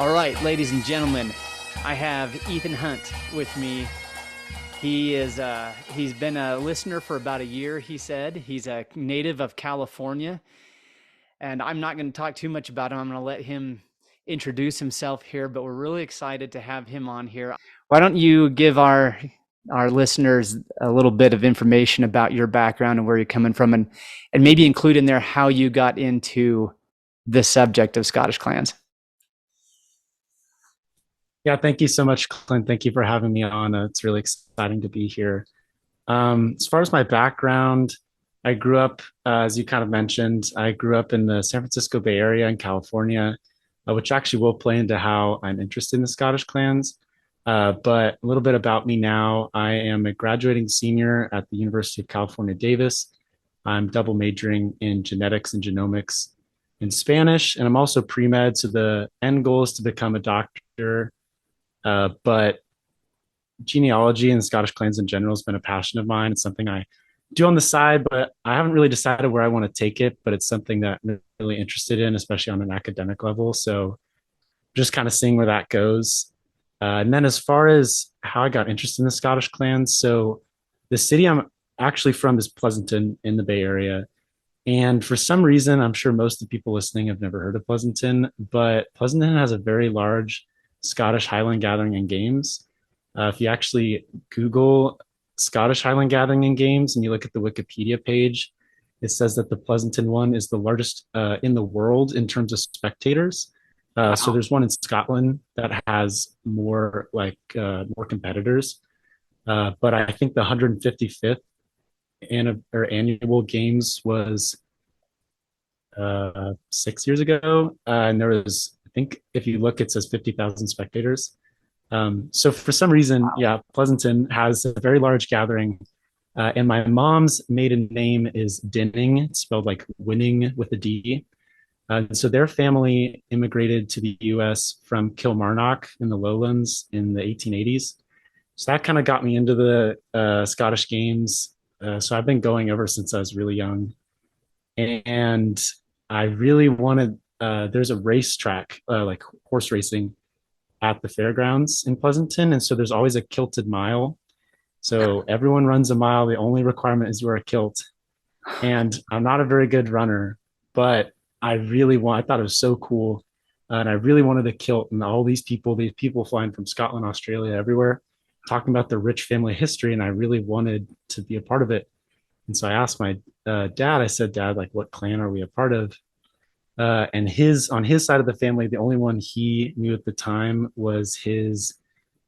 All right, ladies and gentlemen, I have Ethan Hunt with me. He's been a listener for about a year, he said. He's a native of California, and I'm not going to talk too much about him. I'm going to let him introduce himself here, but we're really excited to have him on here. Why don't you give our listeners a little bit of information about your background and where you're coming from, and maybe include in there how you got into the subject of Scottish clans. Yeah, thank you so much, Clint. Thank you for having me on. It's really exciting to be here. As far as my background, I grew up, as you kind of mentioned, I grew up in the San Francisco Bay Area in California, which actually will play into how I'm interested in the Scottish clans. But a little bit about me now. I am a graduating senior at the University of California, Davis. I'm double majoring in genetics and genomics in Spanish, and I'm also pre-med. So the end goal is to become a doctor, but genealogy and Scottish clans in general has been a passion of mine. It's something I do on the side, but I haven't really decided where I want to take it. But it's something that I'm really interested in, especially on an academic level. So just kind of seeing where that goes. And then as far as how I got interested in the Scottish clans, so the city I'm actually from is Pleasanton in the Bay Area. And for some reason, I'm sure most of the people listening have never heard of Pleasanton, but Pleasanton has a very large Scottish Highland Gathering and Games. If you actually Google Scottish Highland Gathering and Games and you look at the Wikipedia page, it says that the Pleasanton one is the largest in the world in terms of spectators. So Wow. there's one in Scotland that has more competitors. But I think the 155th annual games was 6 years ago, and there was, I think, if you look, it says 50,000 spectators. So for some reason, yeah, Pleasanton has a very large gathering. And my mom's maiden name is Dinning. It's spelled like winning with a D. So their family immigrated to the US from Kilmarnock in the lowlands in the 1880s. So that kind of got me into the Scottish games. So I've been going ever since I was really young. And I really wanted, there's a racetrack, like horse racing at the fairgrounds in Pleasanton. And so there's always a kilted mile. So everyone runs a mile. The only requirement is you wear a kilt. And I'm not a very good runner, but I thought it was so cool. And I really wanted a kilt. And all these people flying from Scotland, Australia, everywhere, talking about their rich family history. And I really wanted to be a part of it. And so I asked my dad, I said, Dad, like, what clan are we a part of? And on his side of the family, the only one he knew at the time was his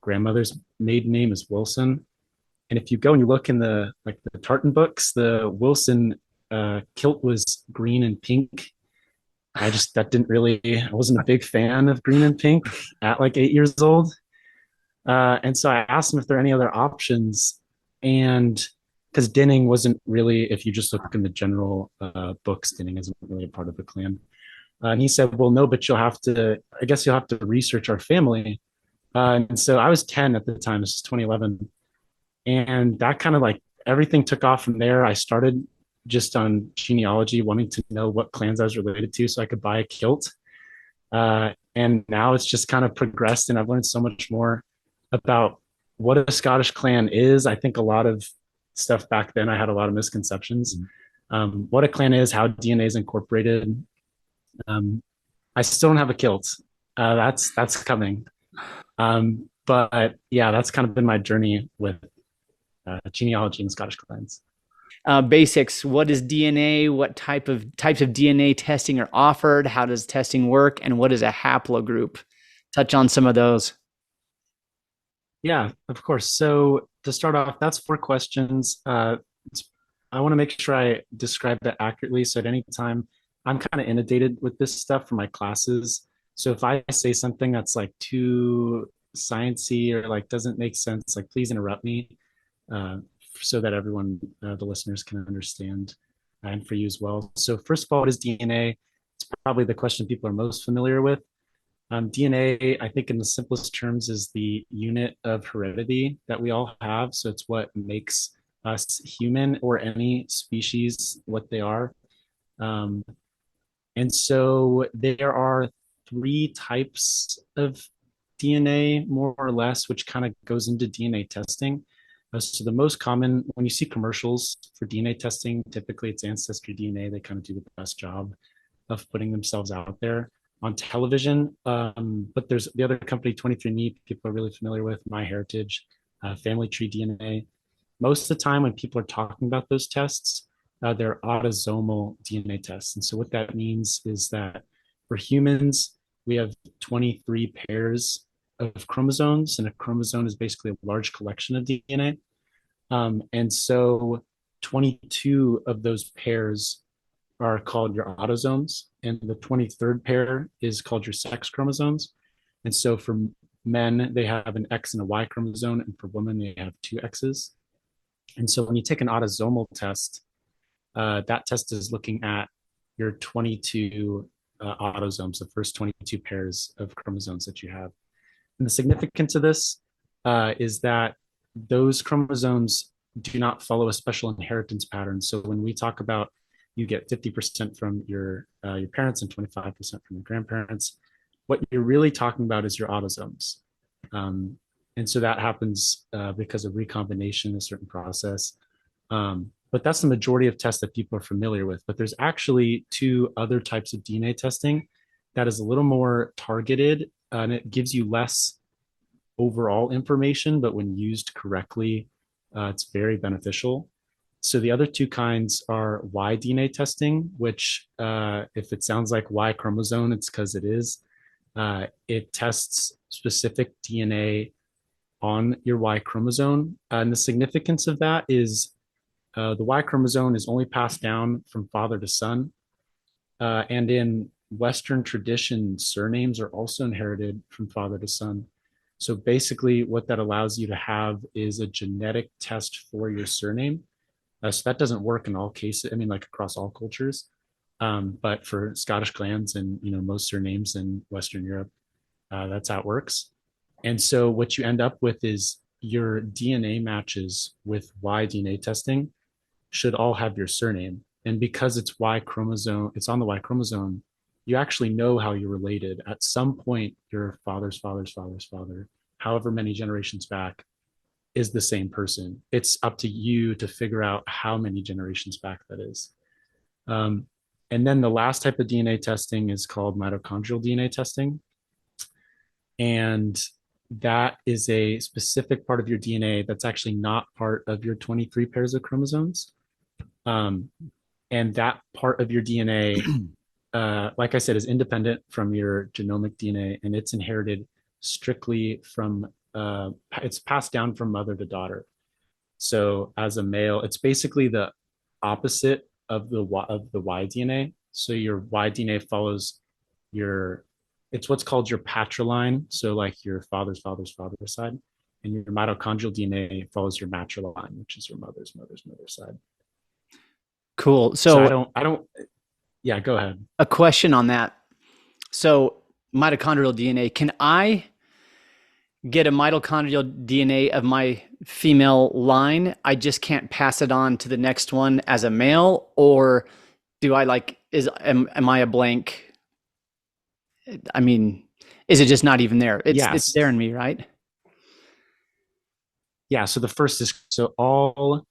grandmother's maiden name is Wilson. And if you go and you look in the tartan books, the Wilson kilt was green and pink. I wasn't a big fan of green and pink at like 8 years old. And so I asked him if there are any other options. And because Dinning wasn't really, if you just look in the general books, Dinning isn't really a part of the clan. And he said, well, no, but I guess you'll have to research our family. And so I was 10 at the time, this is 2011. And that kind of like everything took off from there. I started just on genealogy, wanting to know what clans I was related to so I could buy a kilt. And now it's just kind of progressed, and I've learned so much more about what a Scottish clan is. I think a lot of stuff back then, I had a lot of misconceptions. What a clan is, how DNA is incorporated. I still don't have a kilt. That's coming. But yeah, that's kind of been my journey with genealogy and Scottish clans. Basics. What is DNA? What types of DNA testing are offered? How does testing work? And what is a haplogroup? Touch on some of those. Yeah, of course. So to start off, that's four questions. I want to make sure I describe that accurately. So at any time, I'm kind of inundated with this stuff for my classes. So if I say something that's like too sciencey or like doesn't make sense, like please interrupt me, uh, so that everyone, the listeners, can understand, and for you as well. So first of all, what is DNA? It's probably the question people are most familiar with. DNA, I think, in the simplest terms, is the unit of heredity that we all have. So it's what makes us human or any species what they are. Um, and so there are three types of DNA, more or less, which kind of goes into DNA testing. So the most common, when you see commercials for DNA testing, typically it's Ancestry DNA. They kind of do the best job of putting themselves out there on television. But there's the other company, 23andMe, people are really familiar with, MyHeritage, Family Tree DNA. Most of the time when people are talking about those tests, they're autosomal DNA tests. And so what that means is that for humans, we have 23 pairs of chromosomes, and a chromosome is basically a large collection of DNA. And so 22 of those pairs are called your autosomes, and the 23rd pair is called your sex chromosomes. And so for men, they have an X and a Y chromosome, and for women, they have two X's. And so when you take an autosomal test, that test is looking at your 22 autosomes, the first 22 pairs of chromosomes that you have. And the significance of this is that those chromosomes do not follow a special inheritance pattern. So when we talk about you get 50% from your parents and 25% from your grandparents, what you're really talking about is your autosomes. And so that happens because of recombination, a certain process. But that's the majority of tests that people are familiar with. But there's actually two other types of DNA testing that is a little more targeted, and it gives you less overall information, but when used correctly, it's very beneficial. So the other two kinds are Y DNA testing, which if it sounds like Y chromosome, it's because it is. It tests specific DNA on your Y chromosome. And the significance of that is the Y chromosome is only passed down from father to son. And in Western tradition, surnames are also inherited from father to son. So basically, what that allows you to have is a genetic test for your surname. So that doesn't work in all cases. I mean, like across all cultures. But for Scottish clans and most surnames in Western Europe, that's how it works. And so what you end up with is your DNA matches with Y DNA testing should all have your surname. And because it's Y chromosome, it's on the Y chromosome, you actually know how you're related. At some point, your father's father's father's father, however many generations back, is the same person. It's up to you to figure out how many generations back that is. And then the last type of DNA testing is called mitochondrial DNA testing. And that is a specific part of your DNA that's actually not part of your 23 pairs of chromosomes. And that part of your DNA, like I said, is independent from your genomic DNA, and it's inherited strictly from, it's passed down from mother to daughter. So as a male, it's basically the opposite of the Y DNA. So your Y DNA follows it's what's called your patriline. So like your father's father's father's side, and your mitochondrial DNA follows your matriline, which is your mother's mother's mother's side. Cool. So So I don't, yeah, go ahead. a question on that. So mitochondrial DNA, can I get a mitochondrial DNA of my female line? I just can't pass it on to the next one as a male, or do I am I a blank? I mean, is it just not even there? It's Yes. there in me, right? Yeah. So the first is, so all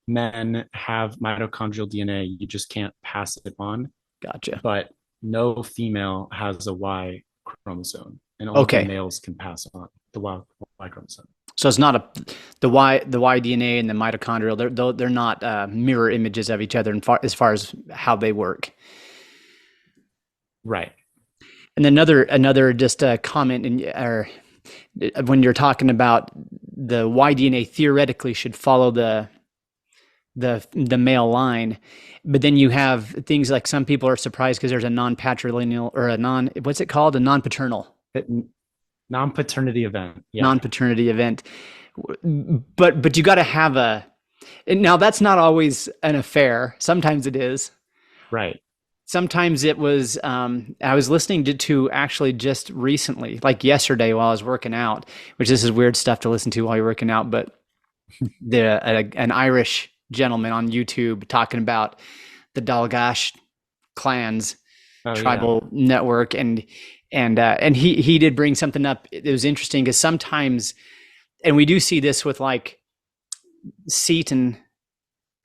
men have mitochondrial DNA. You just can't pass it on, Gotcha. but no female has a Y chromosome, and only Okay. males can pass on the Y chromosome. So it's not the Y DNA and the mitochondrial. They're not mirror images of each other as far as how they work. Right. And another just a comment or when you're talking about the Y DNA theoretically should follow the male line, but then you have things like some people are surprised because there's a non-patrilineal or what's it called, a non-paternal Non-paternity event. Yeah. non-paternity event, but you got to have now that's not always an affair. Sometimes it is. Right. Sometimes it was. I was listening to actually just recently, like yesterday, while I was working out. Which this is weird stuff to listen to while you're working out, but an Irish gentleman on YouTube talking about the Dalgash clans Oh, tribal network, and And he did bring something up. It was interesting because sometimes, and we do see this with like Seaton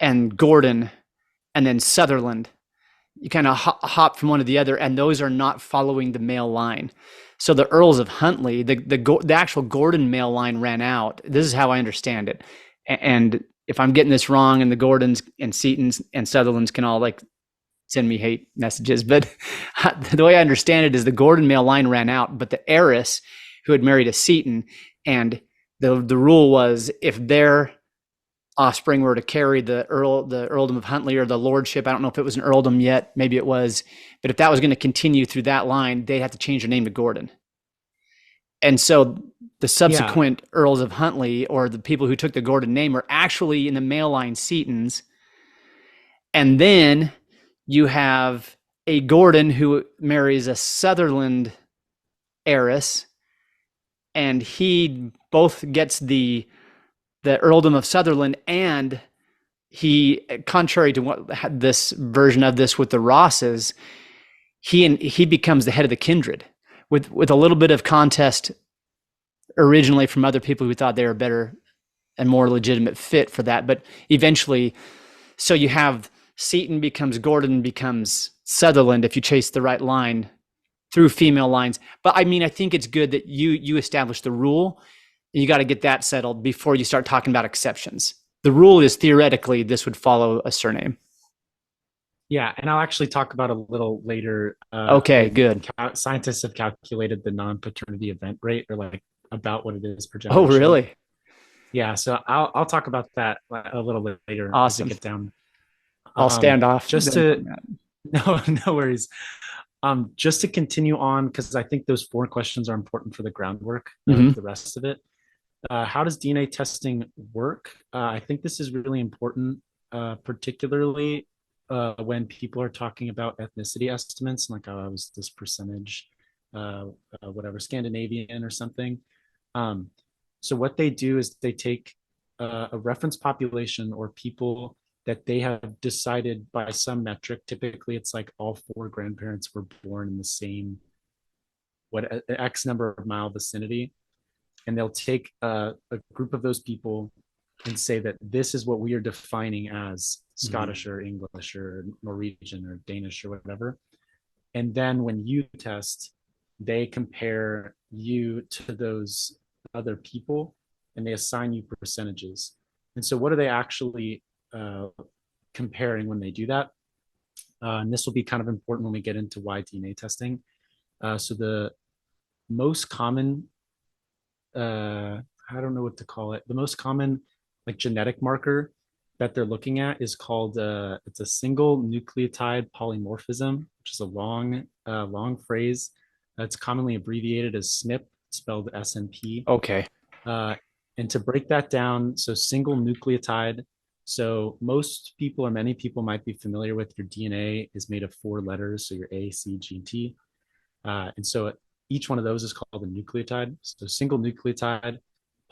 and Gordon and then Sutherland. You kind of hop from one to the other, and those are not following the male line. So the Earls of Huntley, the actual Gordon male line ran out. This is how I understand it. And if I'm getting this wrong, and the Gordons and Seatons and Sutherlands can all like send me hate messages, but the way I understand it is the Gordon male line ran out, but the heiress who had married a Seaton, and the rule was if their offspring were to carry the earldom of Huntley or the lordship. I don't know if it was an earldom yet, maybe it was, but if that was going to continue through that line, they'd have to change their name to Gordon. And so the subsequent Earls of Huntley, or the people who took the Gordon name, are actually in the male line Seatons. And then you have a Gordon who marries a Sutherland heiress, and he both gets the earldom of Sutherland, and he, contrary to what this version of this with the Rosses, he becomes the head of the kindred with a little bit of contest originally from other people who thought they were better and more legitimate fit for that. But eventually, so you have Seaton becomes Gordon, becomes Sutherland if you chase the right line through female lines. But I mean, I think it's good that you establish the rule. You got to get that settled before you start talking about exceptions. The rule is theoretically this would follow a surname. Yeah, and I'll actually talk about a little later. Okay, good. Scientists have calculated the non-paternity event rate, or like about what it is per Oh, generation. really? Yeah, so I'll talk about that a little bit later. Awesome. As we get down. I'll stand off. Just to no worries. Just to continue on, because I think those 4 questions are important for the groundwork of the rest of it. How does DNA testing work? I think this is really important, particularly when people are talking about ethnicity estimates, like I was this percentage, whatever, Scandinavian or something. So what they do is they take a reference population or people that they have decided by some metric. Typically, it's like all 4 grandparents were born in the same X number of mile vicinity. And they'll take a group of those people and say that this is what we are defining as Scottish or English or Norwegian or Danish or whatever. And then when you test, they compare you to those other people and they assign you percentages. And so what are they actually comparing when they do that? And this will be kind of important when we get into why DNA testing. So the most common I don't know what to call it. The most common like genetic marker that they're looking at is called it's a single nucleotide polymorphism, which is a long phrase. It's commonly abbreviated as SNP, spelled SNP. Okay. And to break that down, so single nucleotide. So most people or many people might be familiar with your DNA is made of 4 letters. So your A, C, G, and T. And so each one of those is called a nucleotide. So single nucleotide,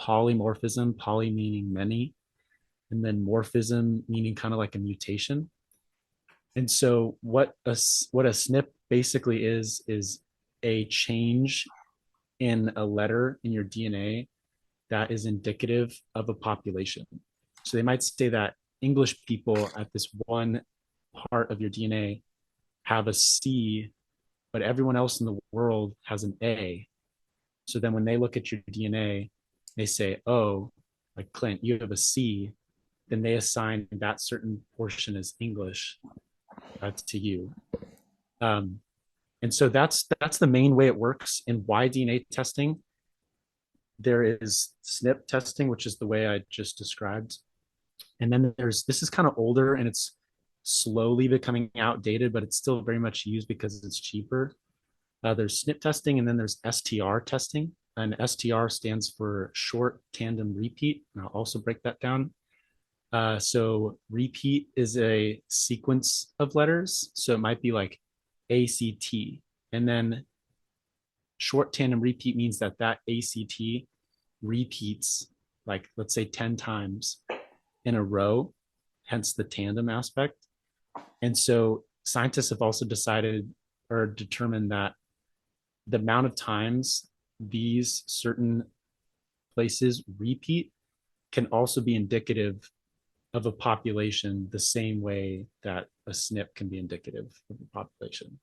polymorphism, poly meaning many, and then morphism meaning kind of like a mutation. And so what a SNP basically is a change in a letter in your DNA that is indicative of a population. So they might say that English people at this one part of your DNA have a C, but everyone else in the world has an A. So then when they look at your DNA, they say, oh, like Clint, you have a C, then they assign that certain portion as English to you. And so that's the main way it works. In why DNA testing, there is SNP testing, which is the way I just described. And then this is kind of older and it's slowly becoming outdated, but it's still very much used because it's cheaper. There's SNP testing, and then there's STR testing. And STR stands for short tandem repeat. And I'll also break that down. So repeat is a sequence of letters. So it might be like ACT. And then short tandem repeat means that ACT repeats, like, let's say 10 times in a row, hence the tandem aspect. And so scientists have also decided or determined that the amount of times these certain places repeat can also be indicative of a population the same way that a SNP can be indicative of a population.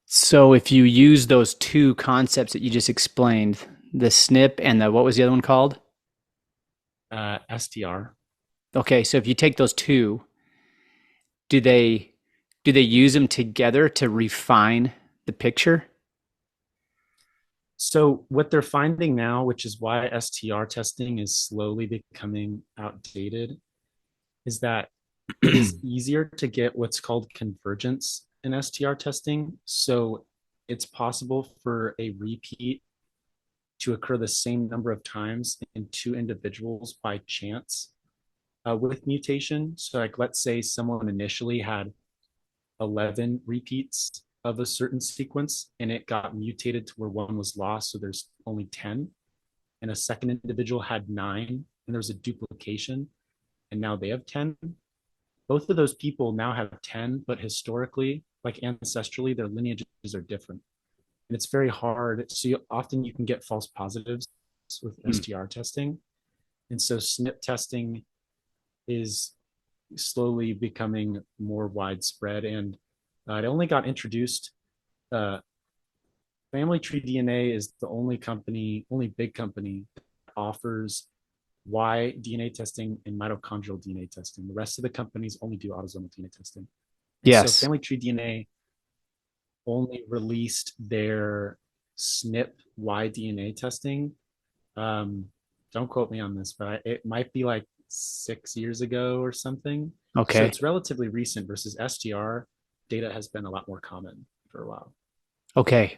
So if you use those two concepts that you just explained, the SNP and the, what was the other one called? STR. Okay, so if you take those two, do they use them together to refine the picture? So what they're finding now, which is why STR testing is slowly becoming outdated, is that it is easier to get what's called convergence in STR testing. So it's possible for a repeat to occur the same number of times in two individuals by chance with mutation. So, like, let's say someone initially had 11 repeats of a certain sequence and it got mutated to where one was lost. So there's only 10. And a second individual had 9 and there's a duplication and now they have 10. Both of those people now have 10, but historically, like ancestrally, their lineages are different. And it's very hard. So often you can get false positives with STR testing. And so SNP testing is slowly becoming more widespread. And it only got introduced. Family Tree DNA is the only big company that offers Y DNA testing and mitochondrial DNA testing. The rest of the companies only do autosomal DNA testing. And so Yes. Family Tree DNA only released their SNP Y DNA testing. Don't quote me on this, but it might be like 6 years ago or something. So Okay. it's relatively recent versus STR data has been a lot more common for a while. Okay.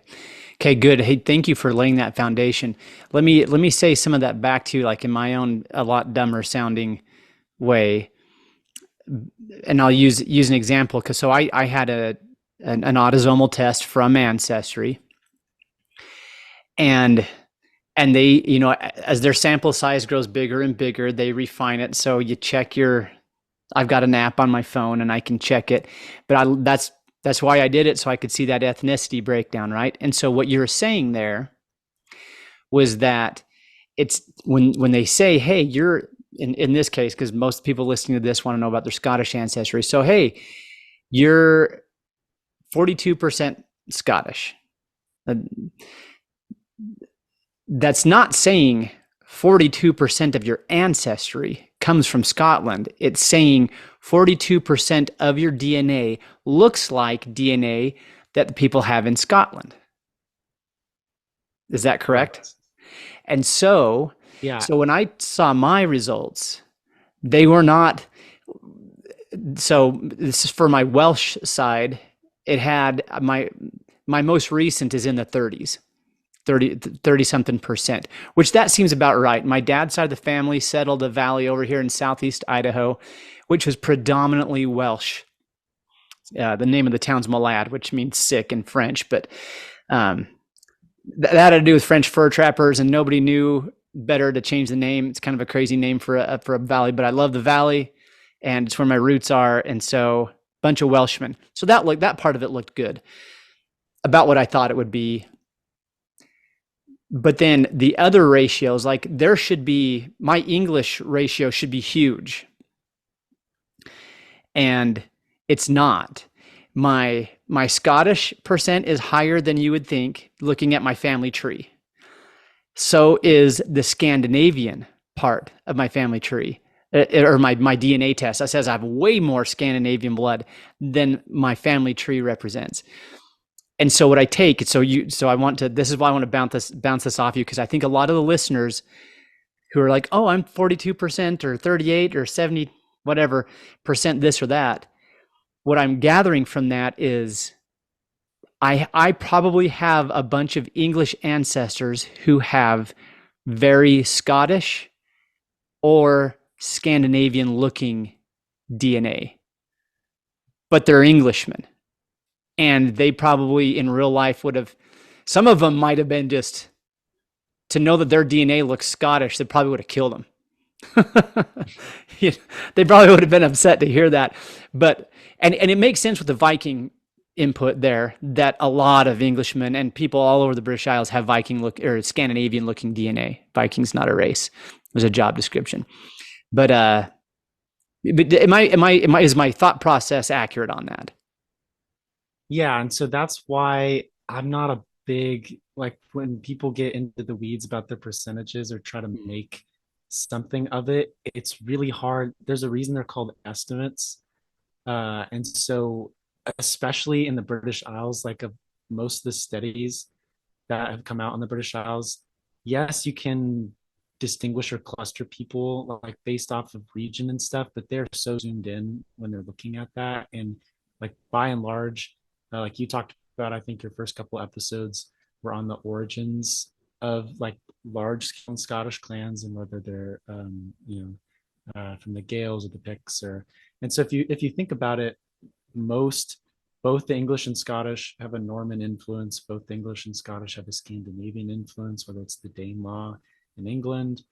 Okay, good. Hey, thank you for laying that foundation. Let me say some of that back to you, like in my own a lot dumber sounding way. And I'll use an example because so I had an autosomal test from Ancestry, and they, you know, as their sample size grows bigger and bigger, they refine it. So you check your, I've got an app on my phone and I can check it, but that's why I did it, so I could see that ethnicity breakdown, right? And so what you were saying there was that it's when they say, hey, you're in this case, because most people listening to this want to know about their Scottish ancestry. So hey, you're 42% Scottish. That's not saying 42% of your ancestry comes from Scotland. It's saying 42% of your DNA looks like DNA that the people have in Scotland. Is that correct? And so, Yeah. so when I saw my results, they were not. So this is for my Welsh side. It had my most recent is in the 30s. 30 something percent, which that seems about right. My dad's side of the family settled a valley over here in southeast Idaho, which was predominantly Welsh. The name of the town's Malad, which means sick in French, but that had to do with French fur trappers, and nobody knew better to change the name. It's kind of a crazy name for a valley, but I love the valley, and it's where my roots are, and so a bunch of Welshmen. So that part of it looked good, about what I thought it would be. But then the other ratios, like there should be, my English ratio should be huge. And it's not. My Scottish percent is higher than you would think looking at my family tree. So is the Scandinavian part of my family tree, or my DNA test. That says I have way more Scandinavian blood than my family tree represents. And so what I take, this is why I want to bounce this off you, because I think a lot of the listeners who are like, oh, I'm 42% or 38 or 70, whatever percent this or that. What I'm gathering from that is I probably have a bunch of English ancestors who have very Scottish or Scandinavian looking DNA, but they're Englishmen. And they probably in real life some of them might have been just, to know that their DNA looks Scottish, they probably would have killed them. They probably would have been upset to hear that. But, and it makes sense with the Viking input there that a lot of Englishmen and people all over the British Isles have Viking look or Scandinavian looking DNA. Viking's not a race. It was a job description. But is my thought process accurate on that? Yeah, and so that's why I'm not a big like when people get into the weeds about their percentages or try to make something of it, it's really hard. There's a reason they're called estimates. And so especially in the British Isles, like of most of the studies that have come out on the British Isles, yes, you can distinguish or cluster people like based off of region and stuff, but they're so zoomed in when they're looking at that. And like by and large, like you talked about, I think your first couple episodes were on the origins of like large Scottish clans and whether they're from the Gales or the Picts or and so if you think about it, most both the English and Scottish have a Norman influence. Both the English and Scottish have a Scandinavian influence, whether it's the Danelaw in England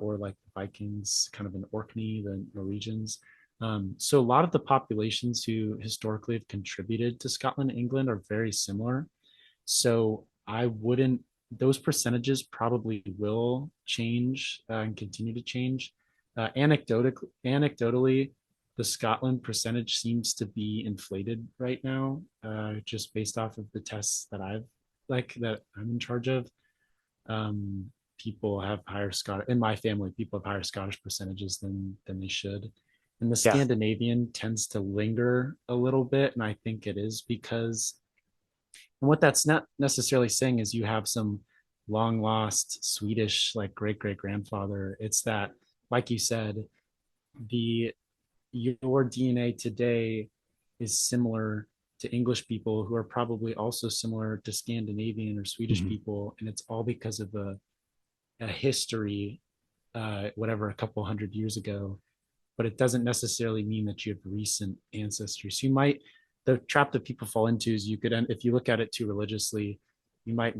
or like the Vikings, kind of in Orkney, the Norwegians. So a lot of the populations who historically have contributed to Scotland and England are very similar. So I wouldn't, those percentages probably will change and continue to change. Anecdotally, the Scotland percentage seems to be inflated right now, just based off of the tests that I'm in charge of. People have higher Scottish in my family. People have higher Scottish percentages than they should, and the Yeah. Scandinavian tends to linger a little bit. And I think it is because, and what that's not necessarily saying is you have some long lost Swedish like great great grandfather. It's that, like you said, the your DNA today is similar to English people who are probably also similar to Scandinavian or Swedish Mhm. people, and it's all because of a history, whatever, a couple hundred years ago. But it doesn't necessarily mean that you have recent ancestors. You might the trap that people fall into is you could if you look at it too religiously, you might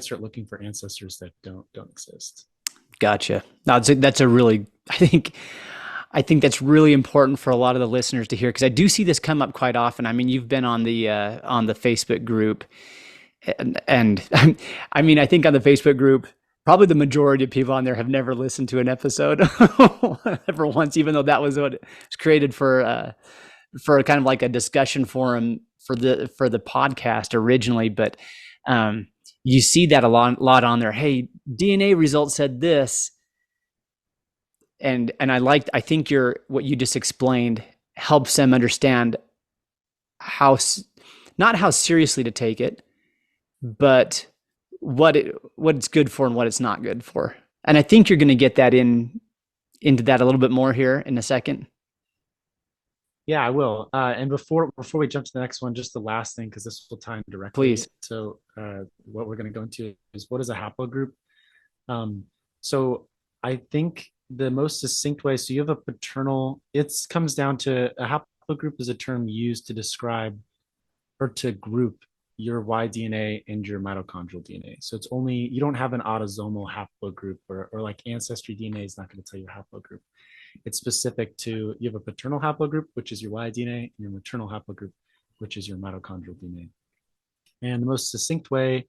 start looking for ancestors that don't exist. Gotcha. No, that's a really, I think that's really important for a lot of the listeners to hear because I do see this come up quite often. I mean, you've been on the Facebook group, and I mean, I think on the Facebook group, probably the majority of people on there have never listened to an episode ever once, even though that was what it was created for a kind of like a discussion forum for the podcast originally. But um, you see that a lot on there. Hey, DNA results said this, and I think your what you just explained helps them understand how not how seriously to take it, but what it's good for and what it's not good for. And I think you're going to get that into that a little bit more here in a second. Yeah, I will. And before we jump to the next one, just the last thing, because this will tie in directly. Please. So what we're going to go into is what is a haplogroup? So I think the most succinct way, so you have a paternal, it comes down to a haplogroup is a term used to describe or to group your Y DNA and your mitochondrial DNA. So it's only, you don't have an autosomal haplogroup or like ancestry DNA is not going to tell you haplogroup. It's specific to, you have a paternal haplogroup, which is your Y DNA, and your maternal haplogroup, which is your mitochondrial DNA. And the most succinct way,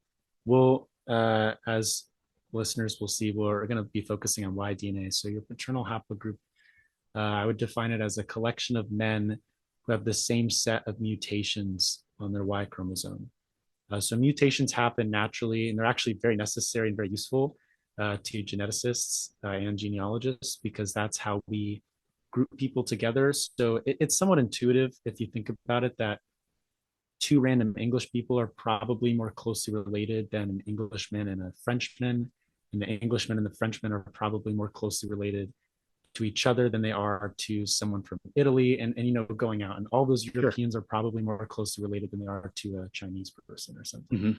as listeners will see, we're going to be focusing on Y DNA. So your paternal haplogroup, I would define it as a collection of men who have the same set of mutations on their Y chromosome. So mutations happen naturally, and they're actually very necessary and very useful to geneticists and genealogists because that's how we group people together. So it's somewhat intuitive if you think about it that two random English people are probably more closely related than an Englishman and a Frenchman, and the Englishman and the Frenchman are probably more closely related to each other than they are to someone from Italy and going out, and all those Sure. Europeans are probably more closely related than they are to a Chinese person or something.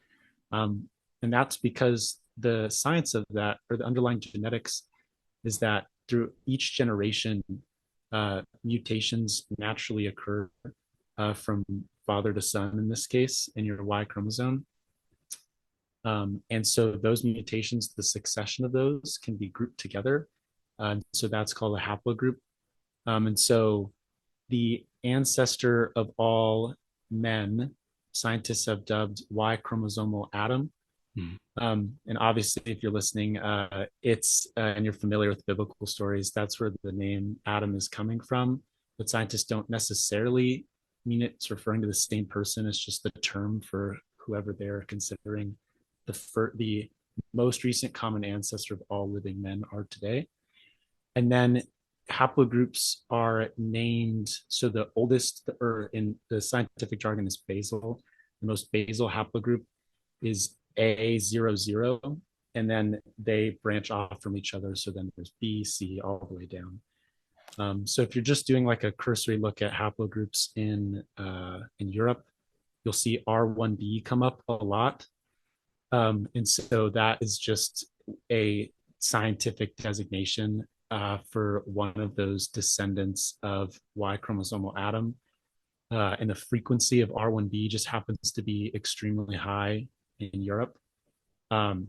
Mm-hmm. And that's because the science of that, or the underlying genetics, is that through each generation, mutations naturally occur from father to son in this case in your Y chromosome. And so those mutations, the succession of those can be grouped together. So that's called a haplogroup. And so the ancestor of all men, scientists have dubbed Y chromosomal Adam. Mm. And obviously, if you're listening, it's and you're familiar with biblical stories, that's where the name Adam is coming from. But scientists don't necessarily mean it's referring to the same person. It's just the term for whoever they're considering the most recent common ancestor of all living men are today. And then haplogroups are named. So the oldest, or in the scientific jargon, is basal. The most basal haplogroup is A00, and then they branch off from each other. So then there's B, C, all the way down. So if you're just doing like a cursory look at haplogroups in Europe, you'll see R1b come up a lot, and so that is just a scientific designation for one of those descendants of Y chromosomal Adam. And the frequency of R1b just happens to be extremely high in Europe. And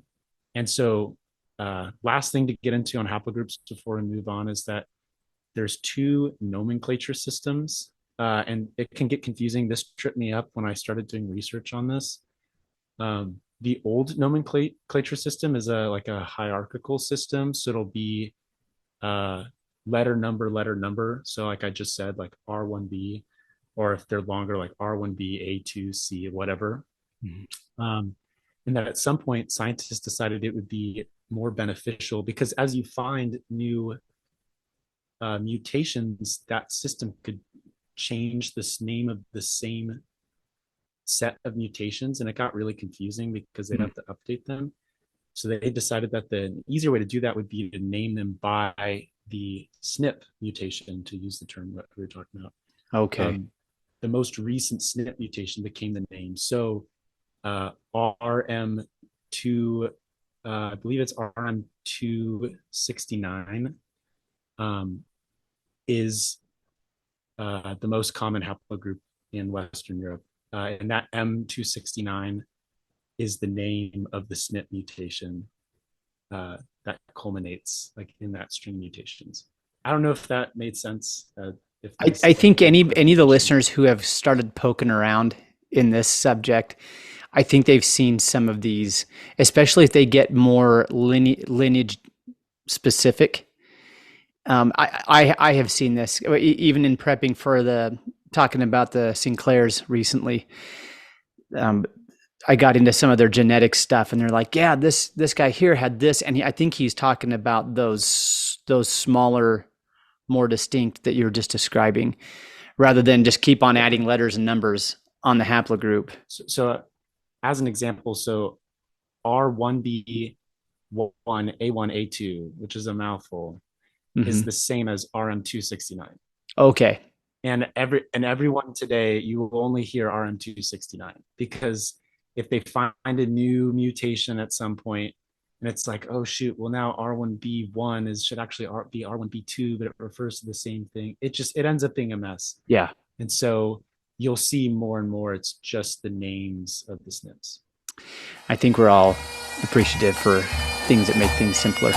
so, last thing to get into on haplogroups before we move on is that there's two nomenclature systems, and it can get confusing. This tripped me up when I started doing research on this. The old nomenclature system is like a hierarchical system, so it'll be letter number. So like I just said, like R1b, or if they're longer, like R1b, A2C, whatever. Mm-hmm. And that at some point, scientists decided it would be more beneficial because as you find new mutations, that system could change this name of the same set of mutations, and it got really confusing because they'd have to update them. So they decided that the easier way to do that would be to name them by the SNP mutation, to use the term that we were talking about. Okay. The most recent SNP mutation became the name. So RM2, I believe it's RM269, is the most common haplogroup in Western Europe. And that M269 is the name of the SNP mutation that culminates like in that string mutations. I don't know if that made sense. I think any of the listeners who have started poking around in this subject, I think they've seen some of these, especially if they get more lineage specific. I have seen this even in prepping for talking about the Sinclairs recently. I got into some of their genetic stuff, and they're like, "Yeah, this guy here had this," and I think he's talking about those smaller, more distinct that you're just describing, rather than just keep on adding letters and numbers on the haplogroup. So as an example, so R1b1 A1 A2, which is a mouthful, is the same as RM269. Okay. And everyone today, you will only hear RM269 because if they find a new mutation at some point, and it's like, oh shoot, well now R1b1 should actually be R1b2, but it refers to the same thing. It ends up being a mess. Yeah. And so you'll see more and more it's just the names of the SNPs. I think we're all appreciative for things that make things simpler.